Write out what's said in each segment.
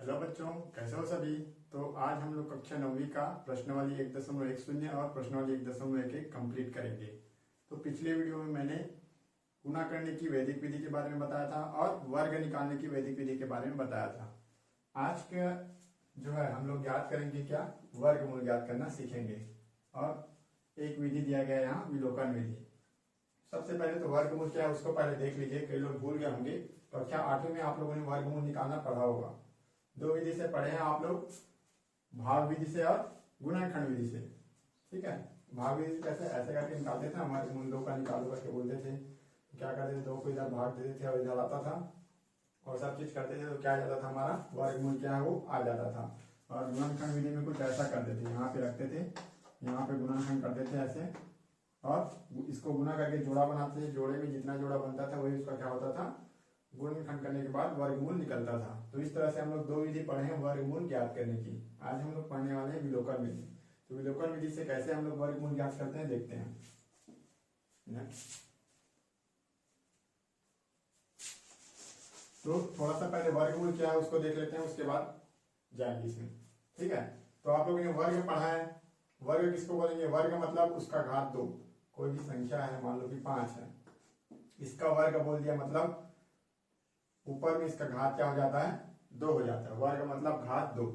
Hello बच्चों, कैसे हो सभी। तो आज हम लोग कक्षा 9वीं का प्रश्नावली 1.10 और प्रश्नावली 1.11 कंप्लीट करेंगे। तो पिछले वीडियो में मैंने गुणा करने की वैदिक विधि के बारे में बताया था और वर्ग निकालने की वैदिक विधि के बारे में बताया था। आज का जो है हम लोग ज्ञात करेंगे क्या, वर्गमूल ज्ञात करना सीखेंगे। और एक विधि दिया गया है यहाँ, विलोकन विधि। सबसे पहले तो वर्गमूल क्या है उसको पहले देख लीजिए, कई लोग भूल गए होंगे। तो कक्षा 8वीं में आप लोगों ने वर्गमूल निकालना पढ़ा होगा। दो विधि से पढ़े हैं आप लोग, भाग विधि से और गुणनखंड विधि से। ठीक है, भाग विधि से कैसे ऐसे करके निकालते थे, हमारे मूल 2 का निकालो करके बोलते थे। तो क्या करते थे, 2 को इधर भाग देते थे और इधर आता था और सब चीज करते थे। तो क्या आ जाता था, हमारा वर्गमूल क्या है वो आ जाता था। और गुणनखंड विधि में कुछ ऐसा करते थे, यहाँ पे रखते थे, यहाँ पे गुणनखंड करते थे ऐसे, और इसको गुना करके जोड़ा बनाते थे। जोड़े में जितना जोड़ा बनता था वही उसका क्या होता था, गुणनखंड करने के बाद वर्गमूल निकलता था। तो इस तरह से हम लोग 2 विधि पढ़े हैं वर्गमूल ज्ञात करने की। आज हम लोग पढ़ने वाले हैं विलोकन विधि। तो विलोकन विधि से कैसे हम लोग वर्गमूल ज्ञात करते हैं देखते हैं। तो थोड़ा सा पहले वर्गमूल क्या है उसको देख लेते हैं, उसके बाद जाएंगे इसमें। ठीक है, तो आप लोगों ने वर्ग पढ़ा है। वर्ग किसको बोलेंगे, वर्ग मतलब उसका घात 2। कोई भी संख्या है, मान लो कि 5 है, इसका वर्ग बोल दिया मतलब ऊपर में इसका घात क्या हो जाता है, 2 हो जाता है। वर्ग मतलब घात 2,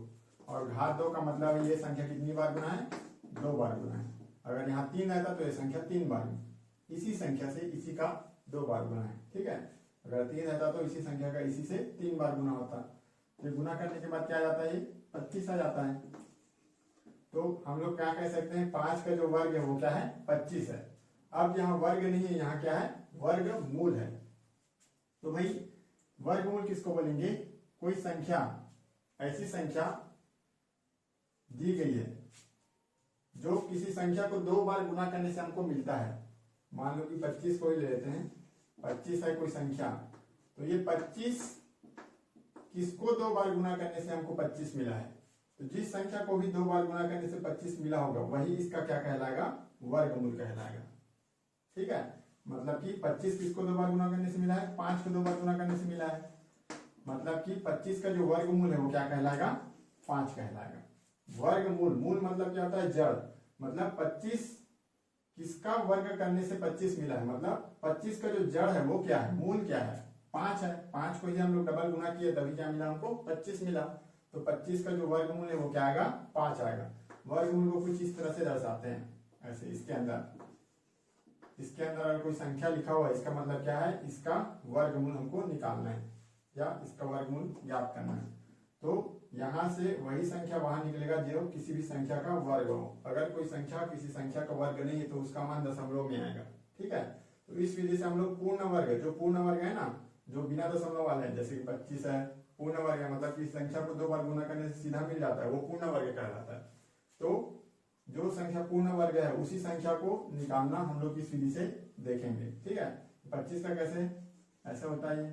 और घात 2 का मतलब ये संख्या कितनी बार गुना है, 2 बार गुना है। अगर यहाँ 3 रहता तो ये संख्या 3 बार, इसी संख्या से इसी का 2 बार गुना है। ठीक है, अगर 3 रहता तो इसी संख्या का इसी से 3 बार गुना होता। तो गुना करने के बाद क्या आ जाता है, 25 आ जाता है। तो हम लोग क्या कह सकते हैं, 5 का जो वर्ग है वो क्या है, 25 है। अब यहाँ वर्ग नहीं है, यहाँ क्या है, वर्गमूल है। तो भाई वर्गमूल किसको बोलेंगे, कोई संख्या, ऐसी संख्या दी गई है जो किसी संख्या को 2 बार गुना करने से हमको मिलता है। मान लो कि 25 को ही ले लेते हैं, 25 है कोई संख्या। तो ये 25 किसको 2 बार गुना करने से हमको 25 मिला है। तो जिस संख्या को भी 2 बार गुना करने से 25 मिला होगा वही इसका क्या कहलाएगा, वर्गमूल कहलाएगा। ठीक है, मतलब कि 25 किसको 2 बार गुना करने से मिला है, 5 को 2 बार गुना करने से मिला है। मतलब कि 25 का जो वर्गमूल है वो क्या कहलाएगा, 5 कहलाएगा। वर्गमूल, मूल मतलब क्या होता है, जड़। मतलब 25 किसका वर्ग करने से 25 मिला है, मतलब 25 का जो जड़ है वो क्या है, मूल क्या है, 5 है। 5 को ही हम लोग डबल गुना किए तभी क्या मिला हमको, 25 मिला। तो 25 का जो वर्गमूल है वो क्या आएगा, 5 आएगा। वर्गमूल को कुछ इस तरह से दर्शाते हैं ऐसे। इसके अंदर अगर कोई संख्या लिखा हुआ है, इसका मतलब क्या है, इसका वर्गमूल हमको निकालना है या इसका वर्गमूल ज्ञात करना है। तो यहां से वही संख्या वहां निकलेगा जो किसी भी संख्या का वर्ग हो। अगर कोई संख्या किसी संख्या का वर्ग नहीं है तो उसका मान दशमलव में आएगा। ठीक है, तो इस विधि से हम लोग पूर्ण वर्ग, जो पूर्ण वर्ग है ना, जो बिना दशमलव वाले हैं, जैसे कि 25 है, पूर्ण वर्ग है, मतलब कि संख्या को 2 बार गुना करने से सीधा मिल जाता है, वो पूर्ण वर्ग कहलाता है। तो जो संख्या पूर्ण वर्ग है उसी संख्या को निकालना हम लोग इस विधि से देखेंगे। ठीक है, 25 का कैसे ऐसे होता है,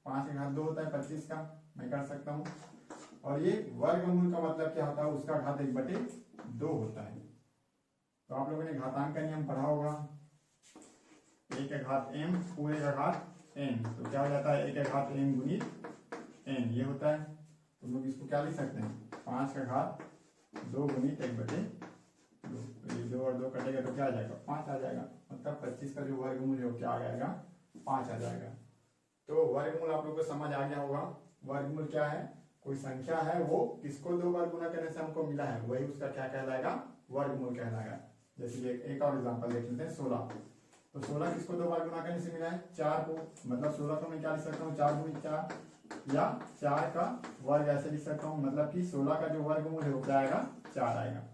5 का घात 2 होता है 25 का, मैं कर सकता हूं। और ये वर्गमूल का मतलब क्या होता है, उसका घात 1/2 होता है। तो आप लोगों ने घातांक का नियम पढ़ा होगा, 1 का घात m पूरे का घात n। तो क्या हो जाता है, 1 का घात m गुणित n, ये होता है। तो लोग इसको क्या लिख सकते हैं, 5 का घात 2 गुणित 1/2। ये 2 और 2 कटेगा तो क्या आ जाएगा, 5 आ जाएगा। मतलब 25 का जो वर्गमूल है वो क्या आ जाएगा, 5 आ जाएगा। तो वर्गमूल आप लोग को समझ आ गया होगा। वर्गमूल क्या है, कोई संख्या है वो किसको 2 बार गुना करने से हमको मिला है वही उसका क्या कहलाएगा, वर्गमूल कहलाएगा। जैसे कि एक और एग्जांपल देख लेते हैं, 16। तो 16 किसको 2 बार गुना करने से मिला है, 4 को। मतलब 16 को मैं क्या लिख सकता हूँ, 4 गुणित 4, या 4 का वर्ग ऐसे लिख सकता हूँ। मतलब कि 16 का जो वर्गमूल है वो क्या आएगा, 4 आएगा।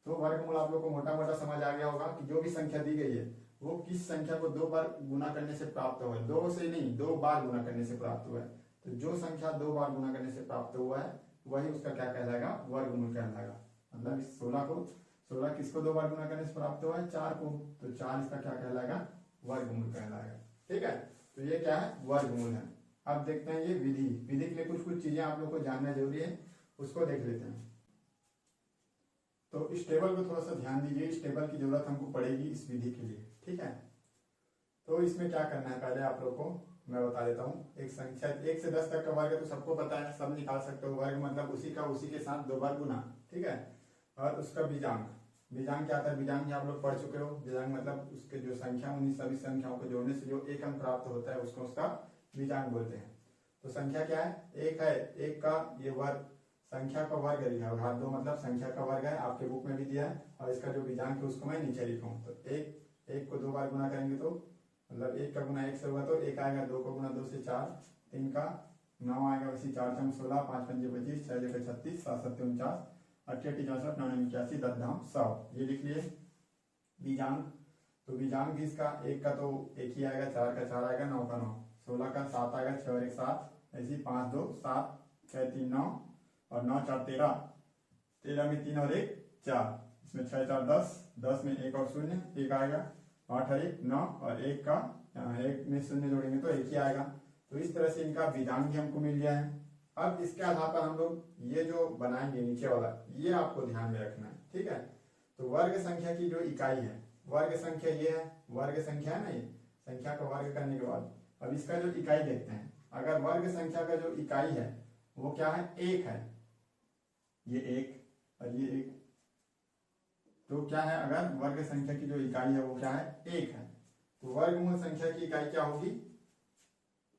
तो वर्गमूल आप लोग को मोटा मोटा समझ आ गया होगा कि जो भी संख्या दी गई है वो किस संख्या को 2 बार गुना करने से प्राप्त हुआ है। 2 से नहीं, 2 बार गुना करने से प्राप्त हुआ है। तो जो संख्या 2 बार गुना करने से प्राप्त हुआ है वही उसका क्या कहलाएगा, वर्गमूल कहलाएगा। मतलब इस 16 किसको 2 बार गुना करने से प्राप्त हुआ है, 4 को। तो 4 इसका क्या कहलाएगा, वर्गमूल कहलाएगा। ठीक है, तो ये क्या है, वर्गमूल है। अब देखते हैं ये विधि के लिए कुछ चीजें आप लोग को जानना जरूरी है, उसको देख लेते हैं। तो इस टेबल को थोड़ा सा ध्यान दीजिए, इस टेबल की जरूरत हमको पड़ेगी इस विधि के लिए। ठीक है, तो इसमें क्या करना है, पहले आप लोग को मैं बता देता हूँ। एक संख्या 1 से 10 तक का वर्ग तो सबको पता है, सब निकाल सकते हो। वर्ग मतलब उसी का उसी के साथ दो बार गुना, ठीक है। और उसका बीजांग, बीजांग क्या आता है, बीजांग आप लोग पढ़ चुके हो। बीजांग मतलब उसके जो संख्या, उन्हीं सभी संख्याओं को जोड़ने से जो एक अंक प्राप्त होता है उसको उसका बीजांग बोलते हैं। तो संख्या क्या है, एक है, एक का ये वर्ग, संख्या का वर्ग लिखा है, घात 2 मतलब संख्या का वर्ग है, आपके बुक में भी दिया है। और इसका जो बीजांग है उसको मैं नीचे लिखा हूँ। तो एक को 2 बार गुना करेंगे तो मतलब 1 का गुना 1 से होगा तो 1 आएगा, 2 का गुना 2 से 4, 3 का 9 आएगा, वैसे 4 चम 16, 5 पंजे 25, 6 जगह 36, 7 सत्ते 49, 88 64 99 81 10 धाम 100, ये लिख लिए बीजांग। तो बीजांग भी इसका एक का तो एक ही आएगा, 4 का 4 आएगा, 9 का 9, 16 का 7 आएगा, 6 और 1 7, ऐसी 5 2 7, 6 3 9 और 9 4 13, 13 में 3 और 1 4, इसमें 6 4 10, 10 में 1 और 0 1 आएगा, 8 और 1 9 और 1 का 1 में 0 जोड़ेंगे तो 1 ही आएगा। तो इस तरह से इनका बीजांग भी हमको मिल गया है। अब इसके आधार पर हम लोग ये जो बनाएंगे नीचे वाला, ये आपको ध्यान में रखना है, ठीक है। तो वर्ग संख्या की जो इकाई है, वर्ग संख्या ये है, वर्ग संख्या है ना, ये संख्या का वर्ग करने के बाद अब इसका जो इकाई देखते हैं। अगर वर्ग संख्या का जो इकाई है वो क्या है, 1 है, ये 1 और ये 1, तो क्या है, अगर वर्ग संख्या की जो इकाई है वो क्या है, 1 है, तो वर्गमूल संख्या की इकाई क्या होगी,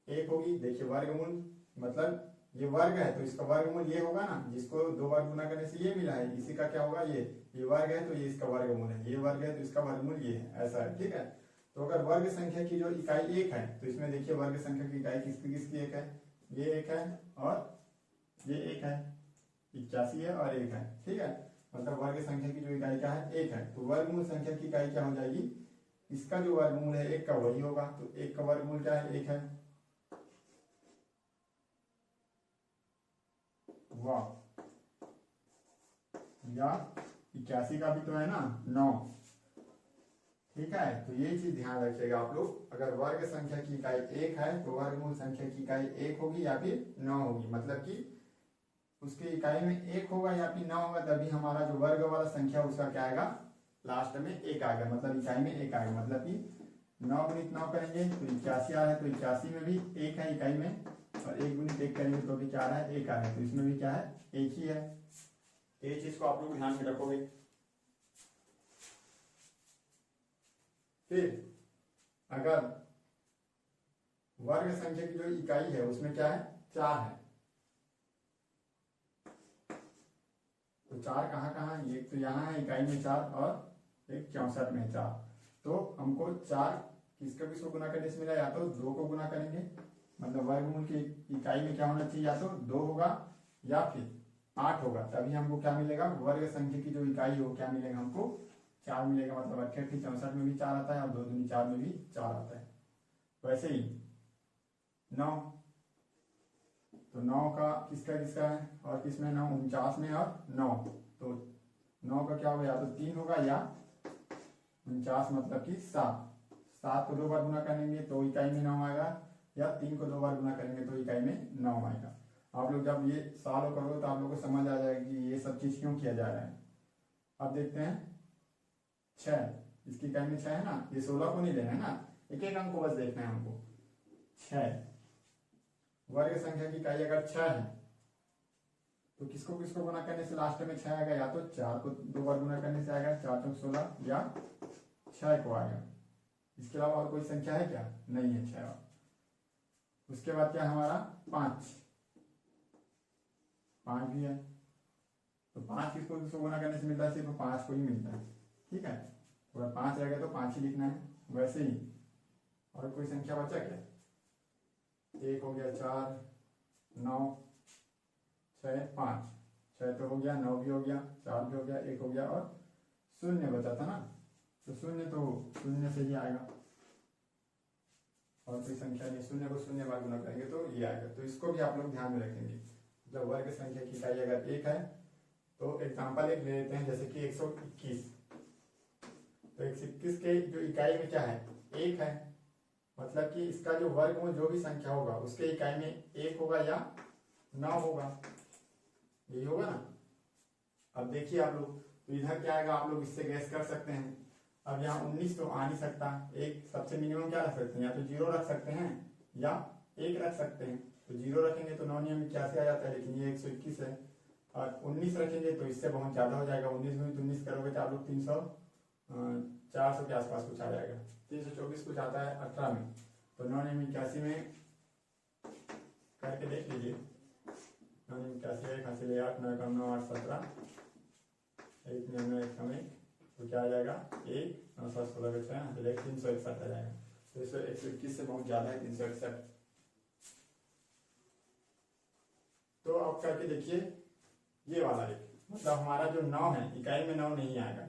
1 होगी। देखिए वर्गमूल मतलब ये वर्ग है तो इसका वर्गमूल ये होगा ना, जिसको 2 बार गुना करने से ये मिला है, इसी का क्या होगा, ये वर्ग है तो ये इसका वर्गमूल है, ये वर्ग है तो इसका वर्गमूल ये है, ऐसा है, ठीक है। तो अगर वर्ग संख्या की जो इकाई 1 है तो इसमें देखिए वर्ग संख्या की इकाई किसकी किसकी 1 है, ये 1 है और ये 1 है, 81 है और 1 है, ठीक है। मतलब वर्ग संख्या की जो इकाई क्या है, 1 है। तो वर्गमूल संख्या की इकाई क्या हो जाएगी, इसका जो वर्गमूल है 1 का वही होगा। तो 1 का वर्गमूल क्या है, 1 है, वाह, या 81 का भी तो है ना 9, ठीक है। तो ये चीज ध्यान रखिएगा आप लोग, अगर वर्ग संख्या की इकाई 1 है तो वर्गमूल संख्या की इकाई 1 होगी या फिर 9 होगी, मतलब कि उसकी इकाई में 1 होगा या फिर 9 होगा, तभी हमारा जो वर्ग वाला संख्या उसका क्या आएगा, लास्ट में 1 आएगा, मतलब इकाई में 1 आएगा। मतलब कि 9 गुणित 9 करेंगे तो 81 आ रहा है, तो 81 में भी 1 है इकाई में, और 1 गुणित 1 करेंगे तो भी क्या आ रहा है, 1 आ रहा है, तो इसमें भी क्या है, 1 ही है। ये चीज को आप लोग ध्यान में रखोगे। फिर अगर वर्ग संख्या की जो इकाई है उसमें क्या है, 4 है, तो 4 कहाँ कहाँ, एक तो यहाँ है इकाई में 4 और एक 64 में 4। तो हमको 4 किसका किसको गुना करने से मिला, या तो 2 को गुना करेंगे, मतलब वर्गमूल की इकाई में क्या होना चाहिए, या तो 2 होगा या फिर 8 होगा, तभी हमको क्या मिलेगा, वर्ग संख्या की जो इकाई हो क्या मिलेगा, हमको 4 मिलेगा। मतलब 88 64 में भी 4 आता है और 2 दूनी 4 में भी 4 आता है। वैसे ही 9, तो 9 का किसका किसका है और किसमें 9, 49 में और 9, तो 9 का क्या होगा, या तो 3 होगा या 49 मतलब कि 7 को 2 बार गुना करेंगे तो इकाई में 9 आएगा, या 3 को 2 बार गुना करेंगे तो इकाई में 9 आएगा। आप लोग जब ये सॉल्व करोगे तो आप लोग को समझ आ जाएगा कि ये सब चीज क्यों किया जा रहा है। अब देखते हैं 6, इसकी इकाई में 6 है ना, ये 16 को नहीं लेना है ना, एक एक अंक को बस देखना है हमको। 6 वर्ग संख्या की इकाई अगर 6 है तो किसको किसको गुना करने से लास्ट में 6 आएगा, या तो 4 को 2 बार गुना करने से आएगा, 4 चौक 16, या 6 को आएगा। इसके अलावा और कोई संख्या है क्या, नहीं है 6। उसके बाद क्या हमारा 5 भी है, तो 5 किसको किसको गुना करने से मिलता है, सिर्फ 5 को ही मिलता है, ठीक है। तो अगर 5 रहेगा तो 5 ही लिखना है। वैसे ही और कोई संख्या बचा क्या, 1 हो गया, 4 9 6 5, 6 तो हो गया, 9 भी हो गया, 4 भी हो गया, 1 हो गया और 0 बचा था ना, तो 0 तो 0 से ही आएगा, और कोई संख्या नहीं, 0 को 0 बार गुना करेंगे तो ये आएगा। तो इसको भी आप लोग ध्यान में रखेंगे। जब वर्ग संख्या की इकाई अगर 1 है तो एग्जाम्पल एक ले लेते हैं, जैसे कि 121, तो 121 के जो इकाई में क्या है, 1 है, मतलब कि इसका जो वर्गमूल जो भी संख्या होगा उसके इकाई में 1 होगा या 9 होगा, यही होगा ना। अब देखिए आप लोग, तो इधर क्या आएगा, आप लोग इससे गैस कर सकते हैं। अब यहाँ 19 तो आ नहीं सकता, एक सबसे मिनिमम क्या रख सकते हैं, या तो 0 रख सकते हैं या 1 रख सकते हैं। तो 0 रखेंगे तो 9 नियम 81 आ जाता है, लेकिन ये 121 है। और 19 रखेंगे तो इससे बहुत ज़्यादा हो जाएगा। 19 में 19 करोगे तो आप लोग 400 के आसपास कुछ आ जाएगा। 324 कुछ आता है 18 में। तो 9 नियम 81 में करके देख लीजिए। 9 नियम 81 1 हासिल 8 9 कम 9 8 17 1 9 1 कम 1, तो क्या आ जाएगा 1 9 7 16 का 6 हासिल 1 361 आ जाएगा। तो 121 से बहुत ज़्यादा है 361। तो आप करके देखिए ये वाला एक, मतलब हमारा जो 9 है इकाई में 9 नहीं आएगा।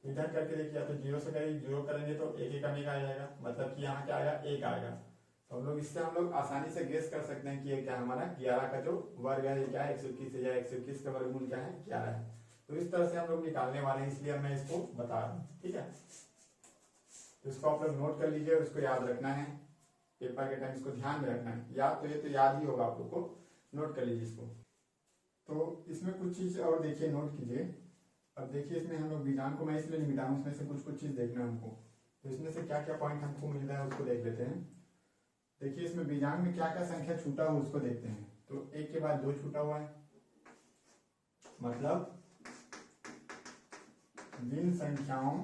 इधर करके देखिए, तो 0 से करेंगे, 0 करेंगे तो 1 1 कम 1 आ जाएगा, मतलब कि यहाँ क्या आएगा 1 आएगा। तो हम लोग इससे हम लोग आसानी से गेस कर सकते हैं कि ये क्या हमारा 11 का जो वर्ग है क्या है 121 है, या 121 का वर्गमूल क्या है 11 है। तो इस तरह से हम लोग निकालने वाले हैं, इसलिए मैं इसको बता रहा हूँ। ठीक है, तो इसको आप लोग नोट कर लीजिए और इसको याद रखना है। पेपर के टाइम इसको ध्यान में रखना है। याद तो ये तो याद ही होगा आप लोग को, नोट कर लीजिए इसको। तो इसमें कुछ चीज और देखिए, नोट कीजिए। अब देखिए इसमें हम लोग बीजान को मैं इसलिए नहीं मिटा हूँ, इसमें से कुछ चीज देखना है हमको। तो इसमें से क्या क्या पॉइंट हमको मिल रहा है उसको देख लेते हैं। देखिए इसमें बीजांग में क्या क्या संख्या छूटा हुआ उसको देखते हैं। तो 1 के बाद 2 छूटा हुआ है, मतलब जिन संख्याओं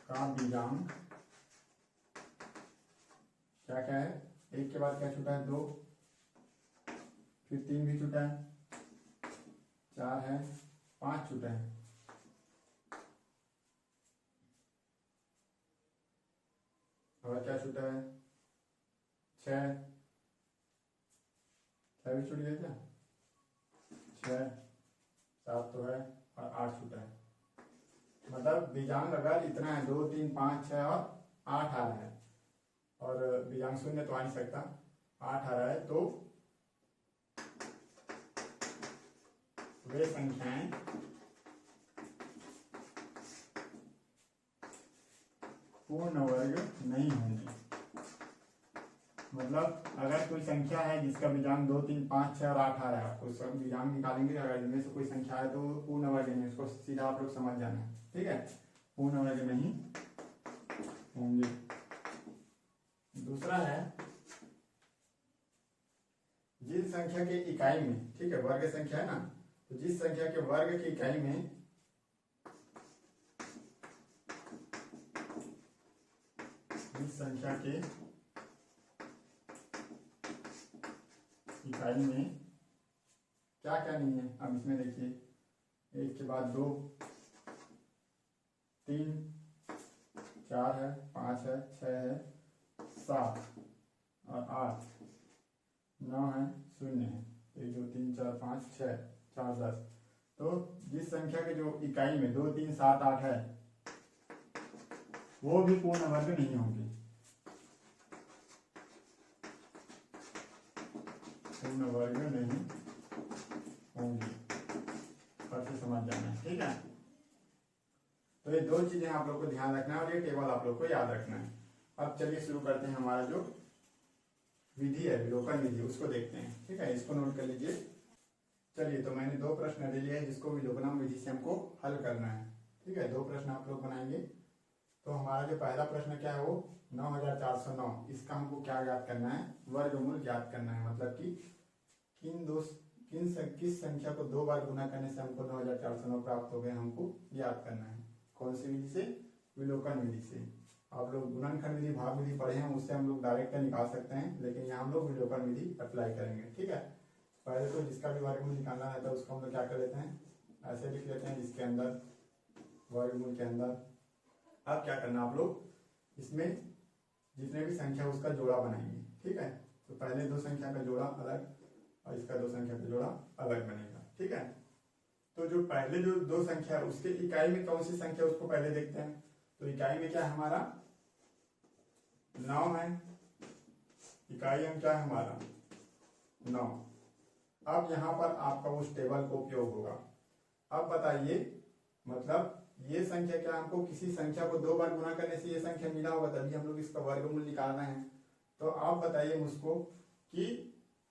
का बीजांग क्या क्या है, 1 के बाद क्या छूटा है 2, फिर 3 भी छूटा है, 4 है, 5 छूटा है, और क्या छूटा है 6 भी छूट गया क्या, 6 7 तो है, और 8 छूटा है। मतलब बीजांग अगर इतना है 2 3 5 6 और 8 आ रहा है, और बीजांग शून्य तो आ नहीं सकता, 8 आ रहा है, तो वे संख्याएं पूर्ण वर्ग नहीं होंगी। मतलब अगर कोई संख्या है जिसका बीजांग 2 3 5 6 और 8 आ रहा है, आपको सब बीजांग निकालेंगे, अगर इनमें से कोई संख्या है तो पूर्ण वर्ग नहीं, उसको सीधा आप लोग समझ जाना है। ठीक है, पूर्ण वर्ग नहीं होंगे। दूसरा है जिस संख्या के इकाई में, ठीक है वर्ग संख्या है ना, तो जिस संख्या के वर्ग की इकाई में जिस संख्या के इकाई में क्या क्या नहीं है। अब इसमें देखिए 1 के बाद 2 3 4 है, 5 है, 6 है, 7 और 8 9 है, 0 है, 1 2 3 4 5 6 4 10। तो जिस संख्या के जो इकाई में 2 3 7 8 है वो भी पूर्ण वर्ग नहीं होंगे। पूर्ण वर्ग नहीं होंगी, अच्छे समझ जाना है। ठीक है, तो ये 2 चीजें आप लोग को ध्यान रखना है और ये टेबल आप लोग को याद रखना है। अब चलिए शुरू करते हैं, हमारा जो विधि है विलोकन विधि उसको देखते हैं। ठीक है, इसको नोट कर लीजिए। चलिए, तो मैंने 2 प्रश्न दे लिए हैं जिसको विलोकनम विधि से हमको हल करना है। ठीक है, 2 प्रश्न आप लोग बनाएंगे। तो हमारा जो पहला प्रश्न क्या है वो 9409, इसका हमको क्या याद करना है, वर्गमूल याद करना है। मतलब कि किस संख्या को 2 बार गुना करने से हमको 9409 प्राप्त हो गए, हमको याद करना है। कौन सी विधि से, विलोकन विधि से। आप लोग गुणनखंड विधि भाग विधि पढ़े हैं, उससे हम लोग डायरेक्ट निकाल सकते हैं, लेकिन यहाँ हम लोग विलोकन विधि अप्लाई करेंगे। ठीक है, पहले तो जिसका भी वर्गमूल निकालना रहता है उसको हम लोग क्या कर लेते हैं, ऐसे लिख लेते हैं जिसके अंदर वर्गमूल के अंदर। अब क्या करना आप लोग, इसमें जितने भी संख्या उसका जोड़ा बनाएंगे। ठीक है, तो पहले 2 संख्या का जोड़ा अलग और इसका 2 संख्या का जोड़ा अलग बनेगा। ठीक है, तो जो पहले जो 2 संख्या उसके इकाई में कौन सी संख्या उसको पहले देखते हैं। तो इकाई में क्या है हमारा 9 है, इकाई में क्या है हमारा 9। अब यहाँ पर आपका उस टेबल को उपयोग होगा। अब बताइए, मतलब ये संख्या क्या, हमको किसी संख्या को 2 बार गुना करने से ये संख्या मिला होगा, तभी हम लोग इसका वर्गमूल निकालना है। तो आप बताइए मुझको कि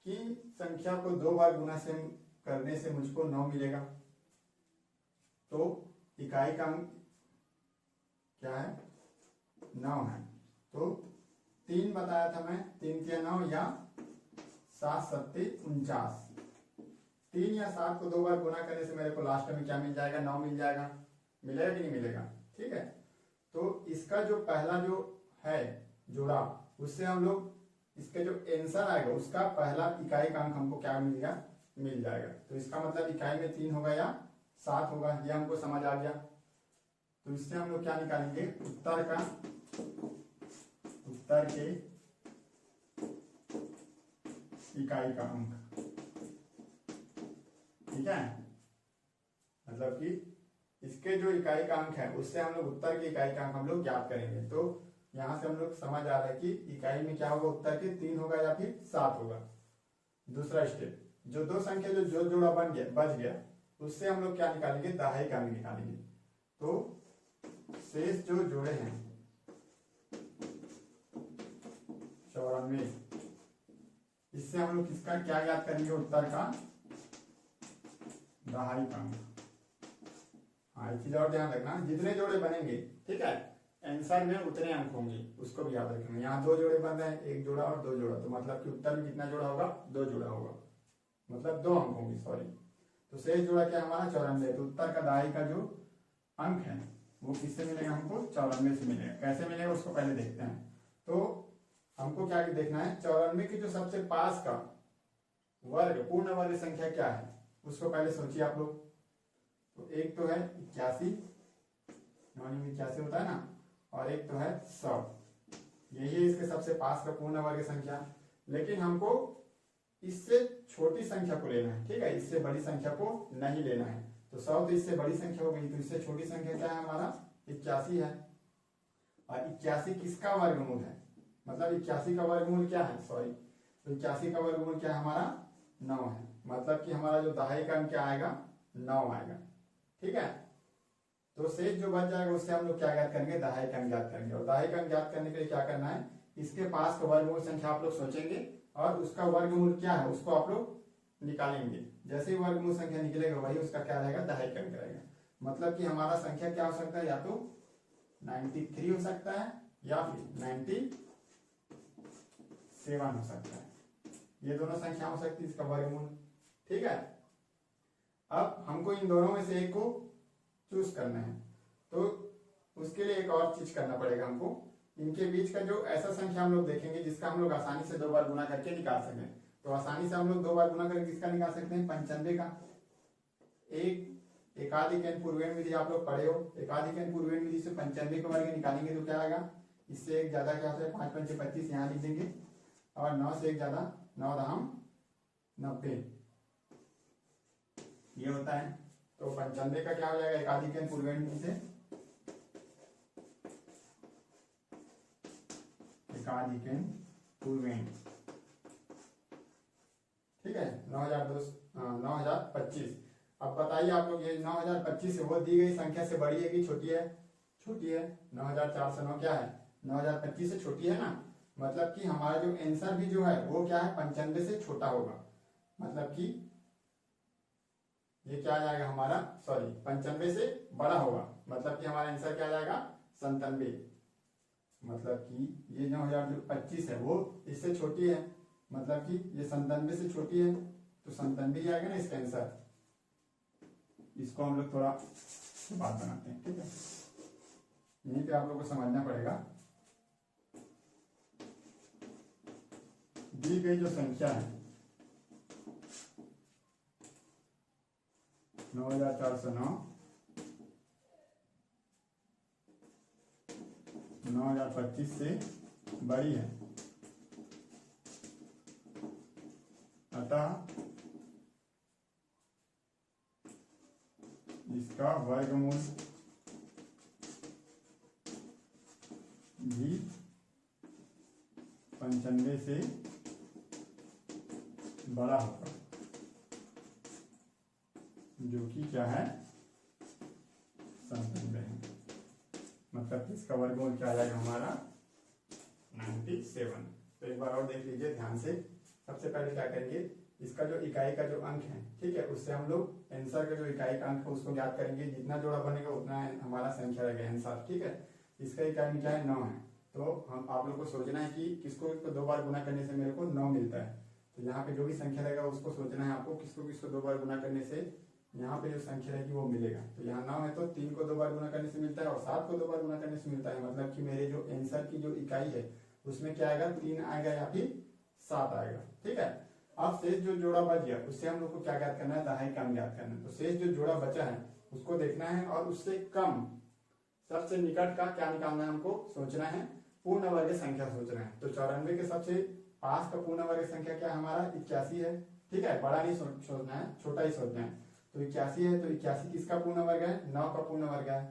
किन संख्या को 2 बार गुना से करने से मुझको 9 मिलेगा। तो इकाई का अंक क्या है 9 है, तो 3 बताया था मैं, 3 तिया 9 या 7 सत्ते 49। 3 या 7 को 2 बार गुना करने से मेरे को लास्ट में क्या मिल जाएगा, 9 मिल जाएगा। मिलेगा कि नहीं मिलेगा, ठीक है। तो इसका जो पहला जो है जोड़ा, उससे हम लोग इसके जो आंसर आएगा उसका पहला इकाई का अंक हमको क्या मिल जाएगा। तो इसका मतलब इकाई में 3 होगा या 7 होगा, ये हमको समझ आ गया। तो इससे हम लोग क्या निकालेंगे, उत्तर के इकाई का अंक, ठीक है। मतलब कि इसके जो इकाई का अंक है उससे हम लोग उत्तर के इकाई का अंक हम लोग ज्ञात करेंगे। तो यहां से हम लोग समझ आ रहा है कि इकाई में क्या होगा, उत्तर के 3 होगा या फिर 7 होगा। दूसरा स्टेप, जो दो संख्या जो जोड़ा बच गया उससे हम लोग क्या निकालेंगे, दहाई का अंक निकालेंगे। तो शेष जो जोड़े हैं 94, इससे हम लोग किसका क्या ज्ञात करेंगे, उत्तर का दहाई का अंक। हाँ, एक चीज और ध्यान रखना, जितने जोड़े बनेंगे, ठीक है, आंसर में उतने अंक होंगे, उसको भी याद रखेंगे। यहाँ 2 जोड़े बन रहे हैं, 1 जोड़ा और 2 जोड़ा, तो मतलब कि उत्तर में कितना जोड़ा होगा, 2 जोड़ा होगा, मतलब 2 अंक होंगे, सॉरी। तो शेष जोड़ा क्या हमारा 94। तो उत्तर का दहाई का जो अंक है वो किससे मिलेगा, हमको 94 से मिलेगा। कैसे मिलेगा उसको पहले देखते हैं। तो हमको क्या देखना है, 94 के जो सबसे पास का वर्ग, पूर्ण वर्ग संख्या क्या है, उसको पहले सोचिए आप लोग। तो एक तो है 81, 81 होता है ना, और एक तो है 100। यही है इसके सबसे पास का पूर्ण वर्ग संख्या। लेकिन हमको इससे छोटी संख्या को लेना है, ठीक है, इससे बड़ी संख्या को नहीं लेना है। तो 100 तो इससे बड़ी संख्या हो गई, तो इससे छोटी संख्या क्या है हमारा, 81 है। और 81 किसका वर्गमूल है, मतलब 81 का वर्गमूल क्या है, सॉरी, तो 81 का वर्गमूल क्या है हमारा, 9 है। मतलब कि हमारा जो दहाई का अंक क्या आएगा, 9 आएगा, ठीक है। तो शेष जो बच जाएगा उससे हम लोग क्या ज्ञात करेंगे, दहाई का अंक ज्ञात करेंगे। और दहाई का अंक ज्ञात करने के लिए क्या करना है, इसके पास का वर्गमूल संख्या आप लोग सोचेंगे और उसका वर्गमूल क्या है उसको आप लोग निकालेंगे। जैसे ही वर्गमूल संख्या निकलेगा वही उसका क्या रहेगा, दहाई का अंक रहेगा। मतलब कि हमारा संख्या क्या हो सकता है, या तो 93 हो सकता है या फिर 97 हो सकता है। ये दोनों संख्या हो सकती है इसका वर्गमूल, ठीक है। अब हमको इन दोनों में से एक को चूज करना है। तो उसके लिए एक और चीज करना पड़ेगा हमको, इनके बीच का जो ऐसा संख्या हम लोग देखेंगे जिसका हम लोग आसानी से 2 बार गुना करके निकाल सकें। तो आसानी से हम लोग 2 बार गुना करके किसका निकाल सकते हैं, 95 का। एकाधिक पूर्वेण विधि आप लोग पढ़े हो, एकाधिक पूर्वेण विधि से 95 का वर्ग निकालेंगे तो क्या आएगा, इससे एक ज्यादा क्या होता है, 5 पंचे 25 यहाँ लिख देंगे, और 9 से एक ज्यादा 9 दहम 90, ये होता है। तो 95 का क्या हो जाएगा, एकाधिक पूर्वेण विधि से एकाधिक पूर्वेण, ठीक है, 9025। अब बताइए आप लोग, ये 9025 है वो दी गई संख्या से बड़ी है कि छोटी है, छोटी है। 9409 क्या है, 9025 से छोटी है ना। मतलब कि हमारा जो आंसर भी जो है वो क्या है, 95 से छोटा होगा। मतलब कि ये क्या आ जाएगा हमारा, सॉरी, 95 से बड़ा होगा। मतलब कि हमारा आंसर क्या आ जाएगा, 97। मतलब कि ये 9025 है वो इससे छोटी है, मतलब कि ये 97 से छोटी है, तो 97 ही आएगा ना इसका आंसर। इसको हम लोग थोड़ा बात बनाते हैं, ठीक है। यहीं पे आप लोगों को समझना पड़ेगा, दी गई जो संख्या है 9409, 9025 से बड़ी है, अतः इसका वर्गमूल भी 95 से बड़ा होगा, जो कि क्या है, 97 है। मतलब इसका वर्गमूल क्या आ जाएगा हमारा, 97। तो एक बार और देख लीजिए ध्यान से। सबसे पहले क्या करेंगे, इसका जो इकाई का जो अंक है, ठीक है, उससे हम लोग आंसर का जो इकाई का अंक है उसको ज्ञात करेंगे। जितना जोड़ा बनेगा उतना हमारा संख्या रहेगा आंसर, ठीक है। इसका इकाई में क्या है, 9 है, तो हम आप लोग को सोचना है कि किसको किसको 2 बार गुना करने से मेरे को 9 मिलता है। तो यहाँ पे जो भी संख्या रहेगा उसको सोचना है आपको, किसको किसको 2 बार गुना करने से यहाँ पे जो संख्या रहेगी वो मिलेगा। तो यहाँ 9 है तो 3 को 2 बार गुना करने से मिलता है और 7 को 2 बार गुना करने से मिलता है। मतलब कि मेरे जो आंसर की जो इकाई है उसमें क्या आएगा, 3 आएगा या फिर 7 आएगा। ठीक है, अब शेष जो जोड़ा बच गया उससे हम लोग को क्या ज्ञात करना है, दहाई का अंक ज्ञात करना है। तो शेष जो जोड़ा बचा है उसको देखना है और उससे कम सबसे निकट का क्या निकालना है, हमको सोचना है, पूर्ण वर्ग संख्या सोचना है। तो 94 के सबसे पास का पूर्ण वर्ग संख्या क्या हमारा 81 है। ठीक है, बड़ा नहीं सोचना है, छोटा ही सोचना है। तो 81 है, तो 81 किसका पूर्ण वर्ग है, 9 का पूर्ण वर्ग है।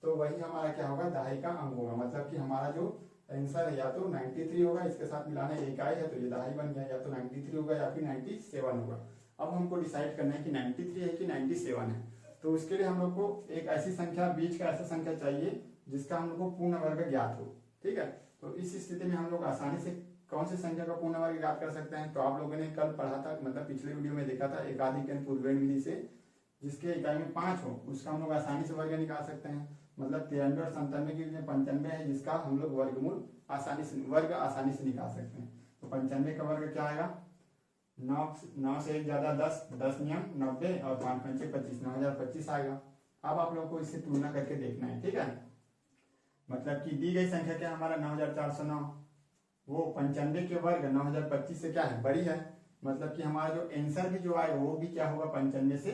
तो वही हमारा क्या होगा, दहाई का अंक होगा। मतलब कि हमारा जो आंसर है या तो 93 होगा, इसके साथ मिलाना इकाई है तो ये दहाई बन गया, या तो 93 होगा या फिर 97 होगा। अब हमको डिसाइड करना है कि 93 है कि 97 है। तो उसके लिए हम लोग को एक ऐसी संख्या, बीच का ऐसा संख्या चाहिए जिसका हम लोग को पूर्ण वर्ग ज्ञात हो। ठीक है, तो इस स्थिति में हम लोग आसानी से कौन सी संख्या का पूर्ण वर्ग ज्ञात कर सकते हैं। तो आप लोगों ने कल पढ़ा था, मतलब पिछले वीडियो में देखा था, एकाधिक पूर्वेण विधि से जिसके इकाई में 5 हो उसका हम लोग आसानी से वर्ग निकाल सकते हैं। मतलब 93 और 97 की 95 है जिसका हम लोग वर्गमूल आसानी से निकाल सकते हैं। तो 95 का वर्ग क्या आएगा, 9 से 1 ज्यादा 10 नियम 90 और 5 पंचे 25, 9025 आएगा। अब आप लोग को इससे तुलना करके देखना है। ठीक है, मतलब कि दी गई संख्या क्या हमारा 9409, वो 95 के वर्ग 9025 से क्या है, बड़ी है। मतलब कि हमारा जो आंसर भी जो आएगा वो भी क्या होगा, 95 से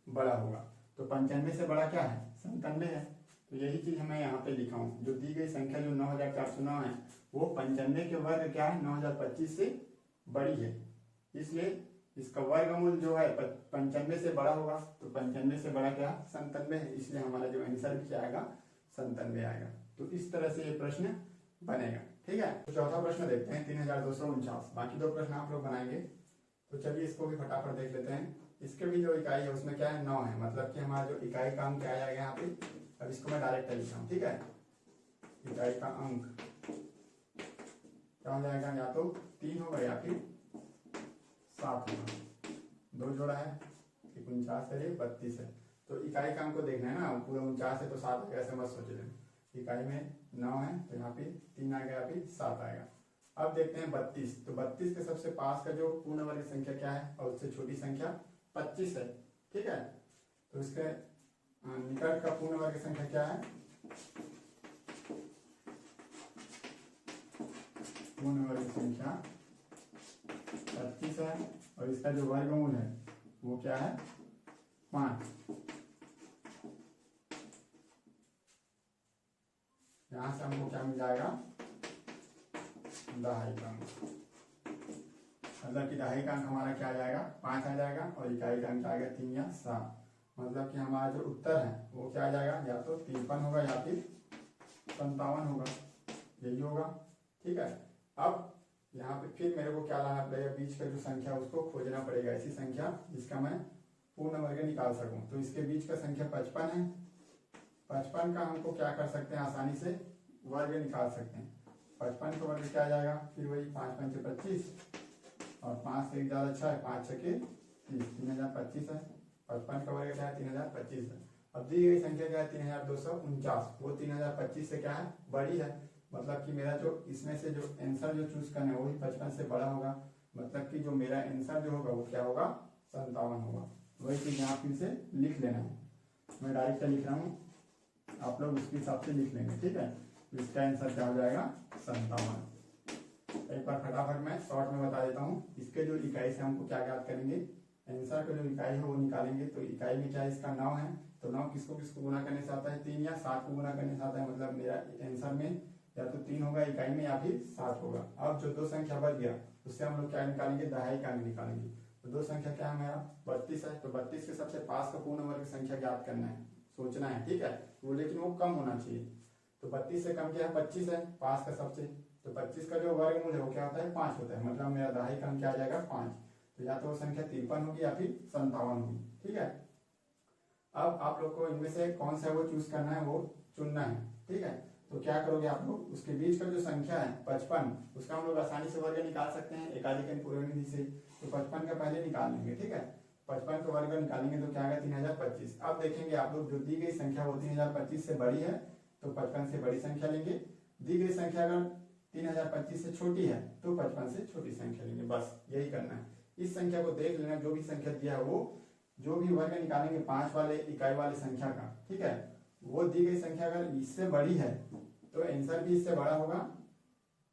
बड़ा होगा। तो 95 से बड़ा क्या है, 97 है। तो यही चीज मैं यहाँ पे लिखा हूँ, जो दी गई संख्या जो 9409 है वो 95 के वर्ग क्या है, 9025 से बड़ी है। इसलिए इसका वर्गमूल जो है 95 से बड़ा होगा। तो 95 से बड़ा क्या, 97 है। इसलिए हमारा जो आंसर भी क्या आएगा, 97 आएगा। तो इस तरह से ये प्रश्न बनेगा। ठीक है, तो चौथा प्रश्न देखते हैं, 3249। बाकी 2 प्रश्न आप लोग बनाएंगे। तो चलिए इसको भी फटाफट देख लेते हैं। इसके भी जो इकाई है उसमें क्या है, 9 है। मतलब कि हमारा जो इकाई का अंक क्या आएगा यहाँ पे, अब इसको मैं डायरेक्ट लिखता हूँ। ठीक है, इकाई का अंक क्या हो जाएगा, या तो 3 होगा या फिर 7 होगा। 2 जोड़ा है, 49 है, 32 है। तो इकाई का अंक को देखना है ना, पूरा 49 है तो 7 आएगा, ऐसे मत सोच लेना। इकाई में 9 है तो यहाँ पे 3 आएगा या फिर 7 आएगा। अब देखते हैं 32। तो 32 के सबसे पास का जो पूर्ण वर्ग संख्या क्या है और उससे छोटी संख्या 25 है। ठीक है, तो इसके निकट का पूर्ण वर्ग संख्या क्या है, पूर्ण वर्ग संख्या 25 है और इसका जो वर्गमूल है वो क्या है, 5। यहां से हमको क्या मिल जाएगा, दहाई का अंक। मतलब कि दहाई का अंक हमारा क्या आ जाएगा, 5 आ जाएगा और इकाई का अंक आएगा 3 या 7। मतलब कि हमारा जो उत्तर है वो क्या आ जाएगा, या तो 53 होगा या फिर 57 होगा, यही होगा। ठीक है, अब यहाँ पे फिर मेरे को क्या लाना पड़ेगा, बीच का जो संख्या उसको खोजना पड़ेगा, ऐसी संख्या जिसका मैं पूर्ण वर्ग निकाल सकूं। तो इसके बीच का संख्या 55 है। 55 का हमको क्या कर सकते हैं, आसानी से वर्ग निकाल सकते हैं। 55 का वर्ग क्या आ जाएगा, फिर वही 5 पंचे 25 और 5 से 1 ज्यादा 6 है, 5 छके 30, 3025 है। 55 का वर्ग क्या है, 3025 है। अब दी गई संख्या क्या है, 3249, वो 3025 से क्या है, बड़ी है। मतलब कि मेरा जो इसमें से जो आंसर जो चूज करना है वो भी 55 से बड़ा होगा। मतलब कि जो मेरा आंसर जो होगा वो क्या होगा, 57 होगा। वही चीज यहाँ फिर से लिख लेना है, मैं डायरेक्ट लिख रहा हूँ, आप लोग उसके हिसाब से लिख लेंगे। ठीक है, तो इसका आंसर क्या हो जाएगा, 57। एक बार फटाफट मैं शॉर्ट में बता देता हूँ। इसके जो इकाई से हमको क्या ज्ञात करेंगे, आंसर का जो इकाई है वो निकालेंगे। तो इकाई में क्या है, इसका 9 है। तो 9 किसको किसको गुना करने से आता है, 3 या 7 को गुना करने से आता है। मतलब मेरा आंसर में या तो 3 होगा इकाई में या फिर 7 होगा। अब जो 2 संख्या बच गया उससे हम लोग क्या निकालेंगे, दहाई का अंक निकालेंगे। तो 2 संख्या क्या है मेरा, 32 है। तो 32 के सबसे पास का पूर्ण वर्ग संख्या ज्ञात करना है, सोचना है। ठीक है, वो लेकिन वो कम होना चाहिए। तो 32 से कम क्या है, 25 है पास का सबसे। तो 25 का जो वर्गमूल है वो क्या होता है, 5 होता है। मतलब मेरा दहाई का अंक क्या आ जाएगा, 5। तो या तो वो संख्या 53 होगी या फिर 57 होगी। ठीक है, अब आप लोग को इनमें से कौन सा वो चूज करना है, वो चुनना है। ठीक है, तो क्या करोगे आप लोग, उसके बीच का जो संख्या है 55, उसका हम लोग आसानी से वर्ग निकाल सकते हैं एकाधिक पूर्वेण विधि से। तो 55 का पहले निकाल लेंगे। ठीक है, 55 का वर्ग निकालेंगे तो क्या आएगा, 3025। अब देखेंगे आप लोग, जो दी गई संख्या वो 3025 से बड़ी है तो 55 से बड़ी संख्या लेंगे। दी गई संख्या अगर 3025 से छोटी है तो 55 से छोटी संख्या लेंगे, बस यही करना है। इस संख्या को देख लेना, जो भी संख्या दिया है वो जो भी वर्ग निकालेंगे 5 वाले इकाई वाली संख्या का, ठीक है, वो दी गई संख्या अगर इससे बड़ी है तो आंसर भी इससे बड़ा होगा,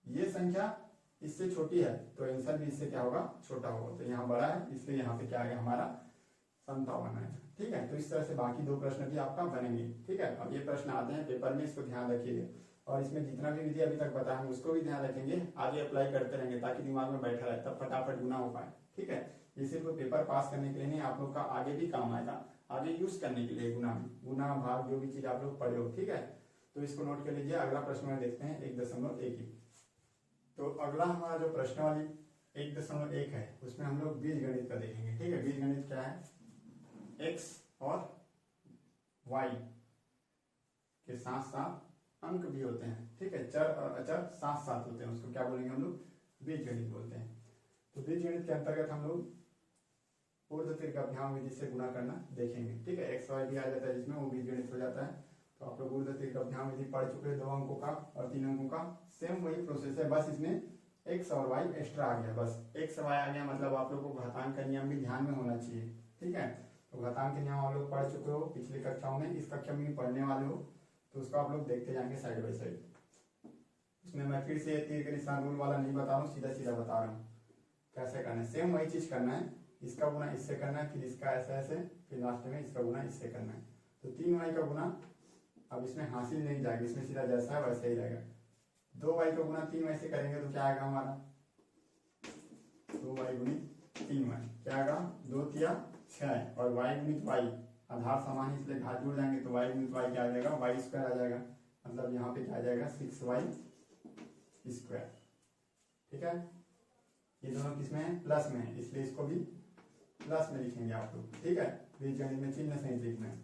ये संख्या इससे छोटी है तो आंसर भी इससे क्या होगा, छोटा होगा। तो यहाँ बड़ा है इसलिए यहाँ पे क्या आ गया हमारा 57 आएगा, ठीक है। तो इस तरह से बाकी 2 प्रश्न भी आपका बनेंगे, ठीक है। अब ये प्रश्न आते हैं पेपर में, इसको ध्यान रखिएगा और इसमें जितना भी विधि अभी तक बताया हम उसको भी ध्यान रखेंगे, आगे अप्लाई करते रहेंगे ताकि दिमाग में बैठा रहे, तब फटाफट गुना हो पाए, ठीक है। ये सिर्फ पेपर पास करने के लिए नहीं, आप लोग का आगे भी काम आएगा, आगे यूज करने के लिए गुना भाग जो भी चीज आप लोग पढ़े हो, ठीक है। तो इसको नोट कर लीजिए। अगला प्रश्न में देखते हैं 1.1। तो अगला हमारा जो प्रश्न वाली 1.1 है उसमें हम लोग बीज गणित का देखेंगे, ठीक है। बीज गणित क्या है, x और y के साथ साथ अंक भी होते हैं, ठीक है, चर और अचर साथ साथ होते हैं, उसको क्या बोलेंगे हम लोग, बीज गणित बोलते हैं। तो बीज गणित के अंतर्गत हम लोग ऊर्ध्वतिर्घाभ्याम विधि से गुणा करना देखेंगे, ठीक है। x y भी आ जाता है जिसमें, वो बीज गणित हो जाता है। तो आप लोग ऊर्ध्वतिर्घाभ्याम विधि पढ़ चुके हैं, 2 अंकों का और 3 अंकों का, सेम वही प्रोसेस है, बस इसमें x और y एक्स्ट्रा आ गया, बस x y आ गया, मतलब आप लोग को घातांक का नियम भी ध्यान में होना चाहिए, ठीक है। तो घातांक के नियम आप लोग पढ़ चुके हो पिछली कक्षाओं में, इस कक्षा में भी पढ़ने वाले हो, तो उसको आप लोग देखते जाएंगे साइड बाई साइड। उसमें मैं फिर से तीर के निशान रूल वाला नहीं बता रहा हूँ, सीधा सीधा बता रहा हूँ कैसे करना है। सेम वही चीज करना है, इसका गुना इससे करना है, फिर इसका ऐसे ऐसे, फिर लास्ट में इसका गुना इससे करना है। तो 3y का गुना अब इसमें हासिल नहीं जाएगा, इसमें सीधा जैसा है वैसे ही रहेगा। 2y का गुना 3y से करेंगे तो क्या आएगा हमारा, 2y गुणित 3y क्या आएगा, 2 तिया 6 और y गुणित y, आधार समान है इसलिए घात जुड़ जाएंगे, तो y गुणित y क्या आ जाएगा, y स्क्वायर आ जाएगा, मतलब यहाँ पे क्या आ जाएगा 6y स्क्वायर, ठीक है। ये दोनों किसमें है, प्लस में है, इसलिए इसको भी प्लस में लिखेंगे आप लोग, ठीक है। बीज गणित में चिन्ह सहित लिखना है।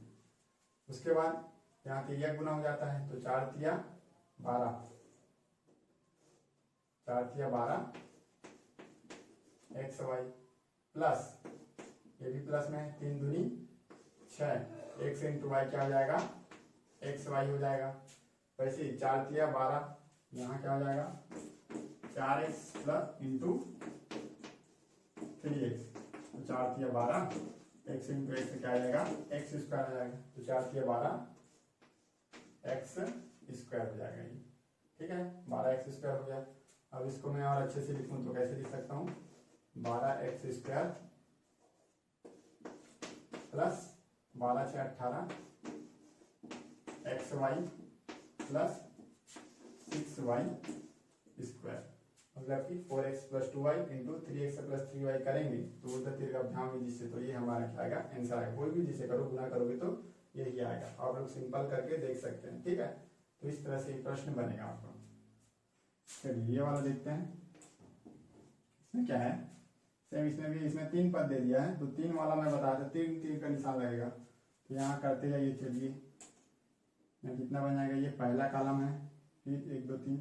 उसके बाद यहाँ तिरिया गुना हो जाता है, तो 4 तिया 12, 4 तिया 12 एक्स वाई प्लस, ये भी प्लस में है, 3 दूनी 6, एक्स इंटू वाई क्या हो जाएगा, एक्स वाई हो जाएगा। वैसे ही 4 तिया 12, यहाँ क्या हो जाएगा 4x प्लस इंटू 3x, तो 4 तिया 12 x इंटू एक्स क्या आ जाएगा, एक्स स्क्वायर आ जाएगा, तो 4 तिया 12 एक्स स्क्वायर हो जाएगा ये, ठीक है। 12 एक्स स्क्वायर हो गया। अब इसको मैं और अच्छे से लिखूं तो कैसे लिख सकता हूँ, 12 x square plus 12 6 18 x y plus 6y square, मतलब कि 4x plus 2y into 3x plus 3y करेंगे तो ऊर्ध्वतिर्घाभ्याम विधि से, तो ये हमारा क्या आएगा, आंसर आएगा। कोई भी जिसे करो गुना करोगे तो यही आएगा, आप लोग सिंपल करके देख सकते हैं, ठीक है। तो इस तरह से ये प्रश्न बनेगा आपका। चलिए ये वाला देखते हैं, इसमें क्या है, सेम इसमें भी, इसमें 3 पद दे दिया है, तो 3 वाला मैं बता दूं, 3 3 का निशान लगेगा, तो यहाँ करते जाइए। चलिए कितना बन जाएगा, ये पहला कॉलम है, फिर 1 2 3,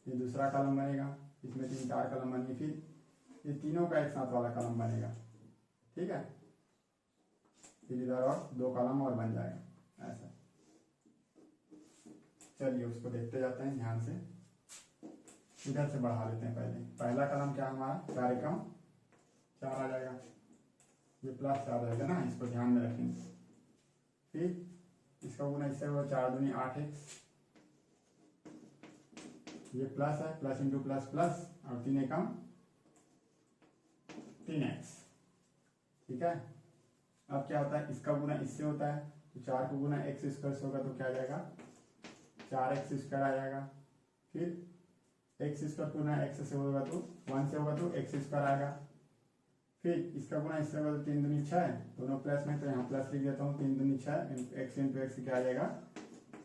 ये दूसरा कॉलम बनेगा, इसमें 3 4 कॉलम बनेंगे, फिर ये तीनों का एक साथ वाला कॉलम बनेगा, ठीक है। फिर इधर और 2 कॉलम और बन जाएगा ऐसा। चलिए उसको देखते जाते हैं ध्यान से, इधर से बढ़ा लेते हैं। पहला कॉलम क्या हमारा, 4 एकम 4 आ जाएगा, ये प्लस 4 रहेगा ना, इसको ध्यान में रखेंगे। फिर इसका गुना इससे होगा, 4 दूनी 8x, ये प्लस है, प्लस इंटू प्लस प्लस, और 3 एकम 3x, ठीक है। अब क्या होता है, इसका गुना इससे होता है, तो 4 को गुना x स्क्वायर से होगा तो क्या आ जाएगा, 4x स्क्वायर आ जाएगा। फिर x स्क्वायर गुना x से होगा तो 1 से होगा तो x स्क्वायर आएगा। फिर इसका गुना इससे होगा तो 3 दूनी 6, दोनों प्लस में, तो यहाँ प्लस लिख देता हूँ, 3 दूनी 6 x इंटू एक्स क्या आ जाएगा,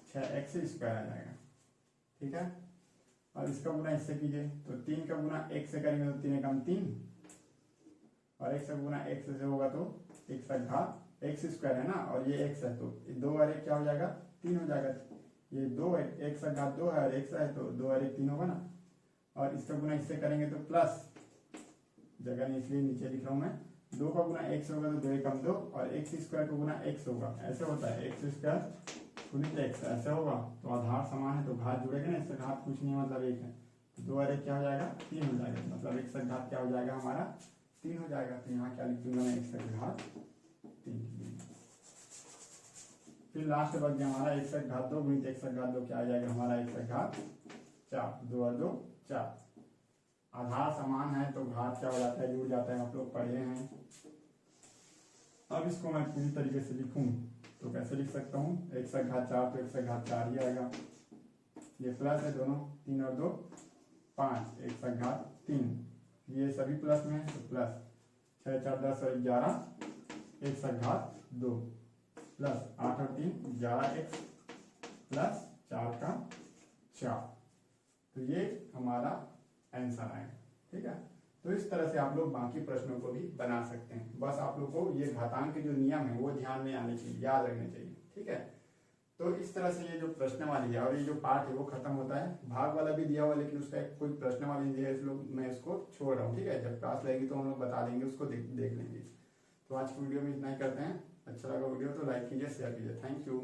6x स्क्वायर आ जाएगा, ठीक है। और इसका गुना इससे कीजिए, तो 3 का गुना x से करेंगे तो 3 एकम 3, और x का गुना x से होगा तो x का घात x स्क्वायर है ना, और ये x है तो 2 और 1 क्या हो जाएगा, 3 हो जाएगा। ये 2 है, x का घात 2 है और x है तो 2 और 1 3 होगा ना, और इसका गुना इससे करेंगे तो प्लस, जगह नहीं इसलिए नीचे लिख रहा हूँ मैं, 2 का गुना x होगा तो 2 एकम 2, और x स्क्वायर का गुना x होगा, ऐसे होता है, x स्क्वायर गुणित x ऐसे होगा, तो आधार समान है तो घात जुड़ेगा ना, इससे घात कुछ नहीं मतलब 1 है, 2 और 1 क्या हो जाएगा 3 हो जाएगा, मतलब x घात क्या हो जाएगा हमारा 3 हो जाएगा। तो यहाँ क्या लिख दूंगा मैं x घात 3। फिर लास्ट बच गया हमारा x घात 2 गुणित x घात 2 क्या आ जाएगा हमारा x घात 4। 2 और 2 4। आधार समान है तो घात क्या हो जाता है जुड़ जाता है, आप लोग पढ़े हैं। अब इसको मैं पूरी तरीके से लिखूं तो कैसे लिख सकता हूँ, x घात 4 तो x घात 4 ही आएगा, ये प्लस है दोनों, 3 और 2 5, x घात 3, ये सभी प्लस में है तो प्लस 6 4 10 और 11 x घात 2 प्लस 8 और 3 11x प्लस 4 का 4। तो ये हमारा आंसर आएगा। ठीक है, तो इस तरह से आप लोग बाकी प्रश्नों को भी बना सकते हैं। बस आप लोग को ये घातांक के जो नियम है वो ध्यान में आने चाहिए, याद रखने चाहिए। ठीक है, तो इस तरह से ये जो प्रश्न वाली है और ये जो पार्ट है वो खत्म होता है। भाग वाला भी दिया हुआ लेकिन उसका कोई प्रश्न वाली दिया है, इसलिए मैं इसको छोड़ रहा हूँ। ठीक है, जब क्लास लगेगी तो हम लोग बता देंगे, उसको देख लेंगे। तो आज की वीडियो में इतना ही करते हैं। अच्छा लगा वीडियो तो लाइक कीजिए, शेयर कीजिए। Thank you.